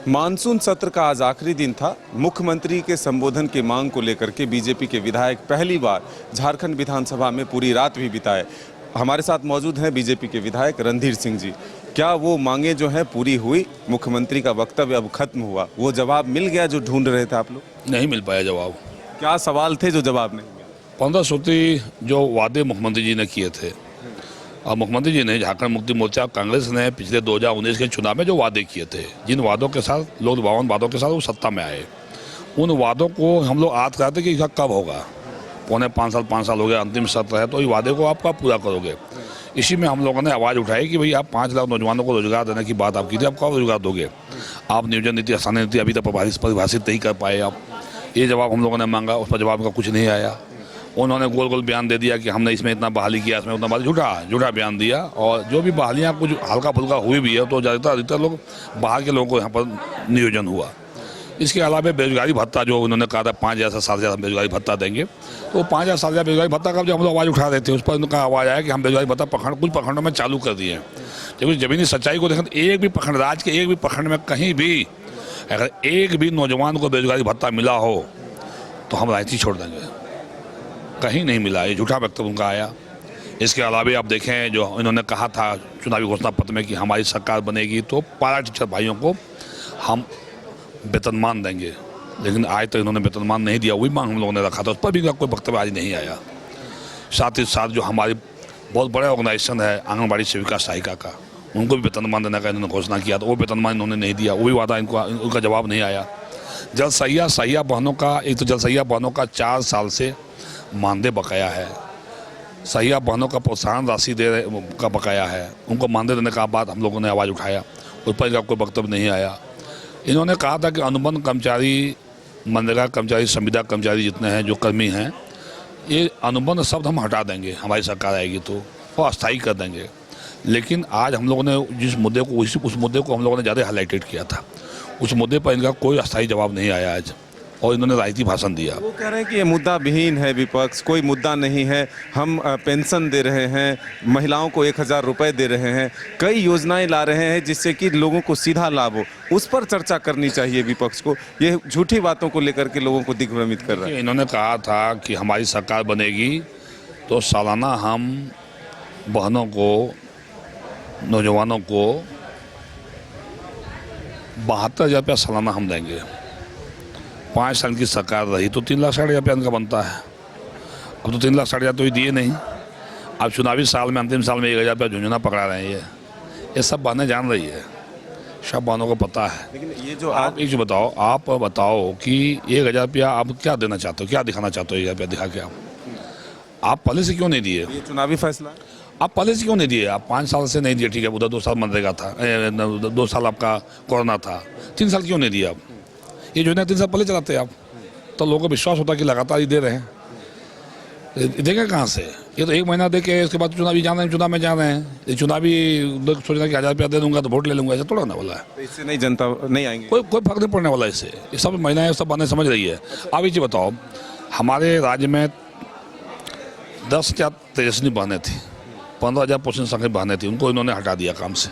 Monsoon सत्र का आज आखिरी दिन था। मुख्यमंत्री के संबोधन की मांग को लेकर के बीजेपी के विधायक पहली बार झारखंड विधानसभा में पूरी रात भी बिताए। हमारे साथ मौजूद हैं बीजेपी के विधायक रणधीर सिंह जी। क्या वो मांगे जो हैं पूरी हुई? मुख्यमंत्री का वक्तव्य अब खत्म हुआ, वो जवाब मिल गया जो ढूंढ रहे थे आप लोग? नहीं मिल पाया जवाब। क्या सवाल थे जो जवाब नहीं मिला? 15 सूत्री जो वादे मुख्यमंत्री जी ने किए थे, और मुख्यमंत्री जी ने झारखंड मुक्ति मोर्चा कांग्रेस ने पिछले 2019 के चुनाव में जो वादे किए थे, जिन वादों के साथ लोग 52 वादों के साथ वो सत्ता में आए, उन वादों को हम लोग आज कहते कि इसका कब होगा। पौने 5 साल हो गया, अंतिम सत्र है, तो इस वादे को आप कब पूरा करोगे। इसी में हम लोगों ने आवाज़ उठाई कि भाई आप 5 लाख नौजवानों को रोजगार देने की बात आप की थी, आप कब रोजगार दोगे। आप नियोजन नीति, आसानी नीति अभी तक परिभाषित नहीं कर पाए आप। ये जवाब हम लोगों ने मांगा, उस पर जवाब का कुछ नहीं आया। उन्होंने गोल गोल बयान दे दिया कि हमने इसमें इतना बहाली किया, इसमें उतना बहाली, झूठा बयान दिया। और जो भी बहालियाँ कुछ हल्का फुल्का हुई भी है, तो ज़्यादातर अधिकतर लोग बाहर के लोगों को यहाँ पर नियोजन हुआ। इसके अलावा बेरोजगारी भत्ता जो उन्होंने कहा था 5,000 से 7,000 बेरोजगारी भत्ता देंगे, तो 5,000 7,000 बेरोजगारी भत्ता का जब हम लोग आवाज़ उठा रहे थे, उस पर उनका आवाज़ आया कि हम बेरोजगारी भत्ता कुछ प्रखंडों में चालू कर दिए हैं। जबकि जमीनी सच्चाई को देखें तो एक भी प्रखंड, राज्य के एक भी प्रखंड में कहीं भी अगर एक भी नौजवान को बेरोजगारी भत्ता मिला हो तो हम राजनीति छोड़ देंगे। कहीं नहीं मिला, ये झूठा वक्तव्य उनका आया। इसके अलावा आप देखें जो इन्होंने कहा था चुनावी घोषणा पत्र में कि हमारी सरकार बनेगी तो पारा टीचर भाइयों को हम वेतनमान देंगे, लेकिन आज तक इन्होंने वेतनमान नहीं दिया। वही मांग हम लोगों ने रखा था, उस पर भी कोई वक्तव्य आज नहीं आया। साथ ही साथ जो हमारी बहुत बड़ा ऑर्गेनाइजेशन है आंगनबाड़ी सेविका सहायिका का, उनको भी वेतनमान देने का इन्होंने घोषणा किया, तो वो वेतनमान इन्होंने नहीं दिया। वो भी वादा उनका जवाब नहीं आया। जल सहिया बहनों का, एक तो जल सहिया बहनों का 4 साल से मानदेय बकाया है, सहिया बहनों का प्रोत्साहन राशि का बकाया है, उनको मानदेय देने का बात हम लोगों ने आवाज़ उठाया, उस पर कोई वक्तव्य नहीं आया। इन्होंने कहा था कि अनुबंध कर्मचारी, मनरेगा कर्मचारी, संविदा कर्मचारी जितने हैं जो कर्मी हैं, ये अनुबंध शब्द हम हटा देंगे, हमारी सरकार आएगी तो वो अस्थायी कर देंगे। लेकिन आज हम लोगों ने जिस मुद्दे को उस मुद्दे को हम लोगों ने ज़्यादा हाईलाइटेड किया था, उस मुद्दे पर इनका कोई अस्थायी जवाब नहीं आया आज, और इन्होंने राजनीतिक भाषण दिया। वो कह रहे हैं कि ये मुद्दा विहीन है, विपक्ष कोई मुद्दा नहीं है, हम पेंशन दे रहे हैं, महिलाओं को 1,000 रुपये दे रहे हैं, कई योजनाएं ला रहे हैं जिससे कि लोगों को सीधा लाभ हो, उस पर चर्चा करनी चाहिए विपक्ष को। ये झूठी बातों को लेकर के लोगों को दिग्भ्रमित कर रहा है। इन्होंने कहा था कि हमारी सरकार बनेगी तो सालाना हम बहनों को, नौजवानों को 72,000 रुपया सालाना हम देंगे। 5 साल की सरकार रही तो 3,60,000 रुपया इनका बनता है। अब तो 3,60,000 तो ही दिए नहीं। अब चुनावी साल में, अंतिम साल में 1,000 रुपया झुंझुना पकड़ा रहे हैं। ये सब बहनें जान रही है, सब बहनों को पता है। लेकिन ये जो आप एक बताओ, आप बताओ कि 1,000 रुपया आप क्या देना चाहते हो, क्या दिखाना चाहते हो 1,000 रुपया दिखा के? आप पहले से क्यों नहीं दिए? ये चुनावी फैसला आप पहले से क्यों नहीं दिए? आप 5 साल से नहीं दिए, ठीक है, उधर 2 साल मनरेगा था, 2 साल आपका कोरोना था, 3 साल क्यों नहीं दिया आप? ये योजना 3 साल पहले चलाते आप, तो लोगों को विश्वास होता कि लगातार ही दे रहे हैं। देंगे कहाँ से? ये तो 1 महीना दे के उसके बाद चुनावी जाना है, चुनाव में जा रहे हैं। ये चुनावी लोग सोच रहे हैं कि 1,000 रुपया दे दूंगा तो वोट ले लूंगा, ऐसा थोड़ा होने वाला है। तो इससे नहीं, जनता नहीं आएंगे, कोई फर्क नहीं पड़ने वाला इससे। ये सब महिलाएं सब बहनें समझ रही है। आप ये बताओ, हमारे राज्य में 10,000 तेजस्वी बहनें थी, 15,000 पोषण संख्या बहनें थी, उनको इन्होंने हटा दिया काम से।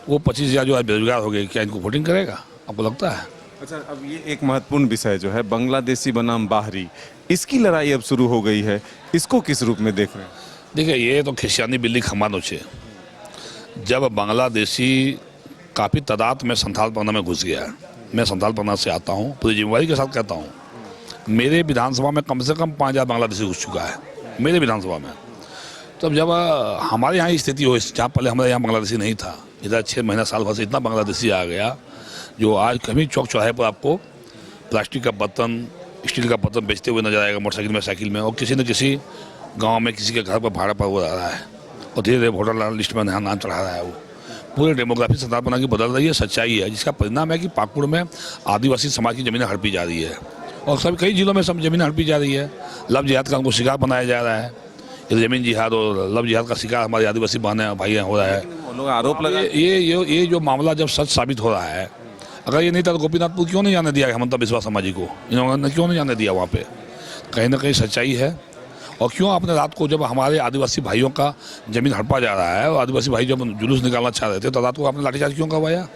वो 25,000 जो है बेरोजगार हो गए, क्या इनको वोटिंग करेगा आपको लगता है? अच्छा, अब ये एक महत्वपूर्ण विषय जो है बांग्लादेशी बनाम बाहरी, इसकी लड़ाई अब शुरू हो गई है, इसको किस रूप में देख रहे हैं? देखिए, ये तो खिसियानी बिल्ली खमानो छे। जब बांग्लादेशी काफ़ी तादाद में संथाल परगना में घुस गया, मैं संथाल परगना से आता हूँ, पूरी जिम्मेवारी के साथ कहता हूँ, मेरे विधानसभा में कम से कम 5,000 बांग्लादेशी घुस चुका है, मेरे विधानसभा में। तब जब हमारे यहाँ स्थिति हो, जहाँ पहले हमारे यहाँ बांग्लादेशी नहीं था, इधर 6 महीना साल भर से इतना बांग्लादेशी आ गया, जो आज कभी चौक चौराहे पर आपको प्लास्टिक का बर्तन, स्टील का बर्तन बेचते हुए नजर आएगा, मोटरसाइकिल में, साइकिल में, और किसी न किसी गांव में किसी के घर पर भाड़ा पर वो रहा है, और धीरे धीरे वोटर लिस्ट में नाम चढ़ा रहा है। वो पूरे डेमोग्राफी सरकार बना की बदल रही है, सच्चाई है, जिसका परिणाम है कि पाकुड़ में आदिवासी समाज की ज़मीनें हड़पी जा रही है, और सब कई जिलों में सब ज़मीनें हड़पी जा रही है। लव जिहाद का उनको शिकार बनाया जा रहा है। ये ज़मीन जिहाद और लव जिहाद का शिकार हमारे आदिवासी बहनें भाई हो रहा है। लोग आरोप लगा, ये जो मामला जब सच साबित हो रहा है, अगर ये नहीं था तो गोपीनाथपुर क्यों नहीं जाने दिया हेमंत बिस्वा शर्मा जी को, इन्होंने क्यों नहीं जाने दिया वहाँ पे? कहीं ना कहीं सच्चाई है। और क्यों आपने रात को, जब हमारे आदिवासी भाइयों का ज़मीन हड़पा जा रहा है और आदिवासी भाई जब जुलूस निकालना चाह रहे थे, तो रात को आपने लाठीचार्ज क्यों करवाया?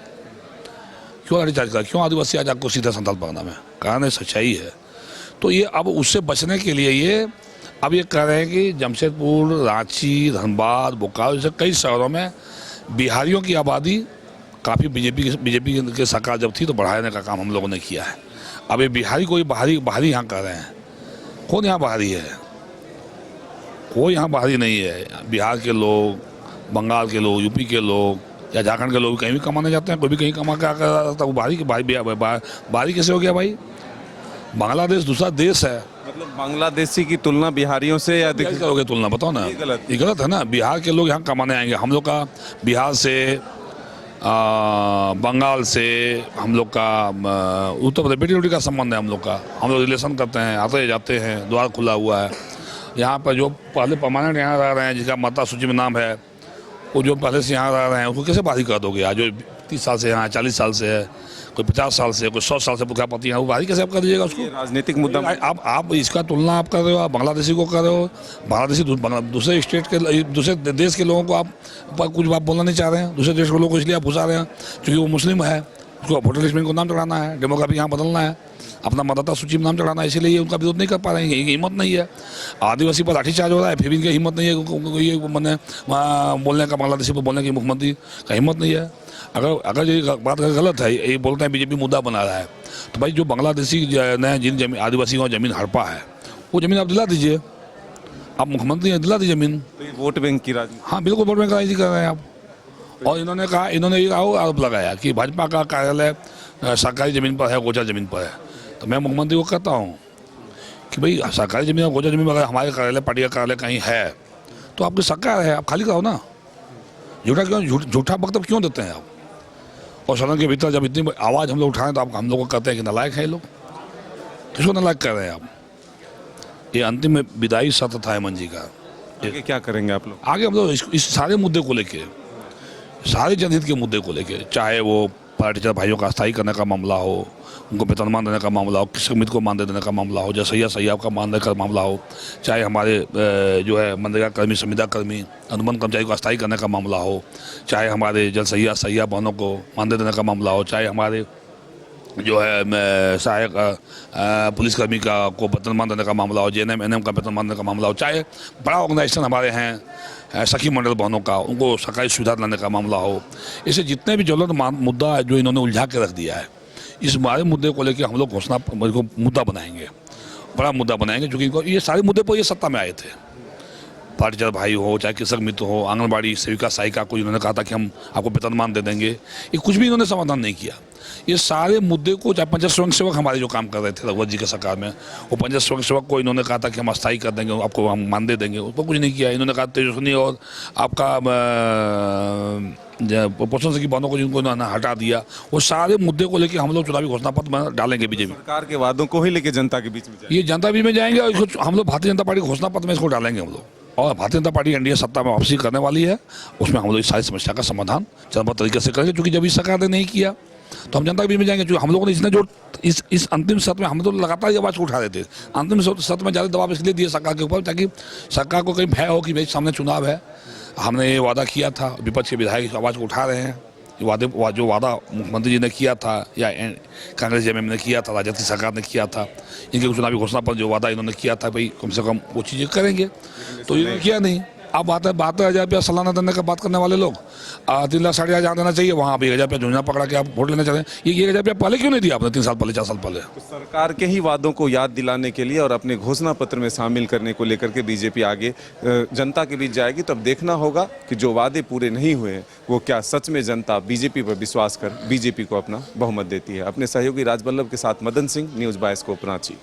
क्यों लाठीचार्ज करा, क्यों आदिवासी आज आपको सीधा संथाल परगना में, कारण सच्चाई है। तो ये अब उससे बचने के लिए ये अब ये कह रहे हैं कि जमशेदपुर, रांची, धनबाद, बोकारो जैसे कई शहरों में बिहारियों की आबादी काफ़ी बीजेपी के सरकार जब थी तो बढ़ाने का काम हम लोगों ने किया है। अब ये बिहारी कोई बाहरी यहाँ कर रहे हैं, कौन यहाँ बाहरी है? कोई यहाँ बाहरी नहीं है। बिहार के लोग, बंगाल के लोग, यूपी के लोग या झारखंड के लोग कहीं भी कमाने जाते हैं, कोई भी कहीं कमा के आकर वो बाहरी कैसे हो गया भाई? बांग्लादेश दूसरा देश है। मतलब बांग्लादेशी की तुलना बिहारियों से या क्या करोगे तुलना, बताओ ना। ये गलत है ना। बिहार के लोग यहाँ कमाने आएंगे, हम लोग का बिहार से, बंगाल से हम लोग का उत्तर प्रदेश बेटी रोटी का संबंध है। हम लोग का, हम लोग रिलेशन करते हैं, आते जाते हैं, द्वार खुला हुआ है। यहाँ पर जो पहले परमानेंट यहाँ रह रहे हैं, जिसका मतदाता सूची में नाम है, वो जो पहले से यहाँ रह रहे हैं उसको कैसे बाहरी कर दोगे? आज जो 30 साल से यहाँ, 40 साल से है, कोई 50 साल से, कोई 100 साल से पुखापति है, वो बाहरी कैसे आप कर दीजिएगा उसको? राजनीतिक मुद्दा आप इसका तुलना आप कर रहे हो, आप बांग्लादेशी को कर रहे हो। बांग्लादेशी दूसरे स्टेट के, दूसरे देश के लोगों को आप कुछ बात बोलना नहीं चाह रहे हैं। दूसरे देश के लोगों को इसलिए आप घुसा रहे हैं क्योंकि वो मुस्लिम है, उसको वोटर लिस्ट में इनको नाम चढ़ाना है, डेमोग्राफी यहाँ बदलना है, अपना मतदाता सूची में नाम चढ़ाना है, इसीलिए उनका विरोध नहीं कर पा रहे हैं। हिम्मत नहीं है। आदिवासी पर लाठीचार्ज हो रहा है, फिर भी इनकी हिम्मत नहीं है ये मैंने बोलने का, बांग्लादेशी पर बोलने की मुख्यमंत्री का हिम्मत नहीं है। अगर ये बात गलत है, ये बोलते हैं बीजेपी मुद्दा बना रहा है, तो भाई जो बांग्लादेशी ने जिन जमीन, आदिवासी को जमीन हड़पा है, वो जमीन आप दिला दीजिए। आप मुख्यमंत्री हैं, दिला दीजिए जमीन। वोट बैंक की राजनीति। हाँ बिल्कुल, वोट बैंक का राजनीति कर रहे हैं आप। और इन्होंने ये आरोप लगाया कि भाजपा का कार्यालय सरकारी ज़मीन पर है, गोचर ज़मीन पर है। तो मैं मुख्यमंत्री को कहता हूँ कि भाई सरकारी ज़मीन और गोचर ज़मीन पर अगर हमारे कार्यालय, पार्टी का कार्यालय कहीं है तो आपकी सरकार है, आप खाली कराओ ना। झूठा वक्तव्य क्यों देते हैं आप? और सदन के भीतर जब इतनी आवाज़ हम लोग उठाएं तो आप हम लोग को कहते हैं कि नालायक है ये लोग। किसको नालायक कर रहे हैं आप? ये अंतिम विदाई सत्र था हेमंत जी का। आगे क्या करेंगे आप लोग? आगे हम लोग इस सारे मुद्दे को लेके, सारे जनहित के मुद्दे को लेके, चाहे वो टीचर भाइयों का अस्थायी करने का मामला हो, उनको वेतनमान देने का मामला हो, कृषि समिति को मानदेय देने का मामला हो, जैसे सैया का मानदेय का मामला हो, चाहे हमारे जो है मनरेगा कर्मी, संविदा कर्मी, अनुबंध कर्मचारी को अस्थायी करने का मामला हो, चाहे हमारे जल सैया बहनों को मानदेय देने का मामला हो, चाहे हमारे जो है सहायक पुलिसकर्मी को वेतनमान देने का मामला हो, JNM NM का वेतनमान देने का मामला हो, चाहे बड़ा ऑर्गेनाइजेशन हमारे हैं सखी मंडल बहनों का, उनको सरकारी सुविधा लाने का मामला हो। ऐसे जितने भी ज्वलंत मुद्दा है जो इन्होंने उलझा के रख दिया है, इस बारे मुद्दे को लेकर हम लोग घोषणा को मुद्दा बनाएंगे, बड़ा मुद्दा बनाएंगे। क्योंकि इनको ये सारे मुद्दे पर ये सत्ता में आए थे। पाटीचर भाई हो, चाहे कृषक मित्र हो, आंगनबाड़ी सेविका सहायिका को इन्होंने कहा था कि हम आपको वेतनमान दे देंगे, ये कुछ भी इन्होंने समाधान नहीं किया। ये सारे मुद्दे को, चाहे पंचायत स्वयं सेवक हमारे जो काम कर रहे थे रघुवर जी के सरकार में, वो पंचायत स्वयं सेवक को इन्होंने कहा था कि हम अस्थायी कर देंगे, आपको हम मानदेय देंगे, उस पर कुछ नहीं किया। इन्होंने कहा तेजस्विनी और आपका पोषण से की बातों को जिनको इन्होंने हटा दिया। वो सारे मुद्दे को लेकर हम लोग चुनावी घोषणा पत्र डालेंगे बीजेपी सरकार के वादों को ही लेकर जनता के बीच में ये जनता बीच में जाएंगे और इसको हम लोग भारतीय जनता पार्टी घोषणा पत्र में इसको डालेंगे हम लोग। और भारतीय जनता पार्टी NDA सत्ता में वापसी करने वाली है, उसमें हम लोग इस सारी समस्या का समाधान चरणबद्ध तरीके से करेंगे। क्योंकि जब इस सरकार ने नहीं किया तो हम जनता के बीच में जाएंगे। क्योंकि हम लोगों ने इसने जो इस अंतिम सत्र में हम तो लगातार ये आवाज़ उठा रहे थे, अंतिम सत्र में ज़्यादा दबाव इसलिए दिए सरकार के ऊपर ताकि सरकार को कहीं भय हो कि भाई सामने चुनाव है। हमने ये वादा किया था, विपक्ष के विधायक इस आवाज़ को उठा रहे हैं। जो वादा मुख्यमंत्री जी ने किया था या कांग्रेस JMM ने किया था, राजद की सरकार ने किया था, इनके चुनावी घोषणा पर जो वादा इन्होंने किया था भाई कम से कम वो चीज़ें करेंगे, तो इन्होंने किया नहीं। अब बात है 72,000 रुपया सालाना देने का बात करने वाले लोग 3 लाख 60,000 जहाँ देना चाहिए वहाँ आप 1,000 रुपया झुंझुना पकड़ा के आप वोट लेना चाहते हैं। ये 1,000 रुपया पहले क्यों नहीं दिया आपने? 3 साल पहले, 4 साल पहले। तो सरकार के ही वादों को याद दिलाने के लिए और अपने घोषणा पत्र में शामिल करने को लेकर के बीजेपी आगे जनता के बीच जाएगी। तो अब देखना होगा कि जो वादे पूरे नहीं हुए हैं वो क्या सच में जनता बीजेपी पर विश्वास कर बीजेपी को अपना बहुमत देती है। अपने सहयोगी राजबल्लभ के साथ मदन सिंह, न्यूज़ 22 को रांची।